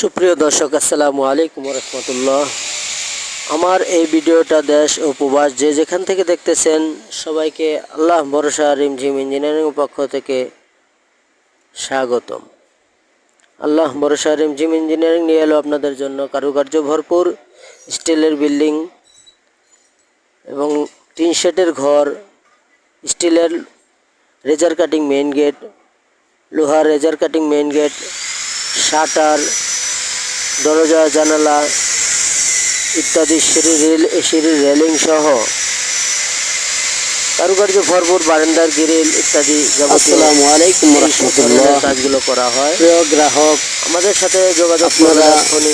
সুপ্রিয় দর্শক, আসসালামু আলাইকুম রহমতুল্লাহ। আমার এই ভিডিওটা দেশ ও প্রবাস যে যেখান থেকে দেখতেছেন সবাইকে আল্লাহ ভরসা রিমঝিম ইঞ্জিনিয়ারিং পক্ষ থেকে স্বাগতম। আল্লাহ ভরসা রিমঝিম ইঞ্জিনিয়ারিং নিয়ে এলো আপনাদের জন্য কারুকার্য ভরপুর স্টিলের বিল্ডিং এবং টিন শেডের ঘর, স্টিলের রেজার কাটিং মেইন গেট, লোহার রেজার কাটিং মেইন গেট, শাটার, দরজা, জানালা ইত্যাদি, সিঁড়ির রেলিং সহ কারুকার্য ভরপুর বারান্দার গ্রিল ইত্যাদি যাবতীয় আলাইকুম রাহমাতুল্লাহ। কাজগুলো করা হয়। প্রিয় গ্রাহক, আমাদের সাথে যোগাযোগ আপনারা করুন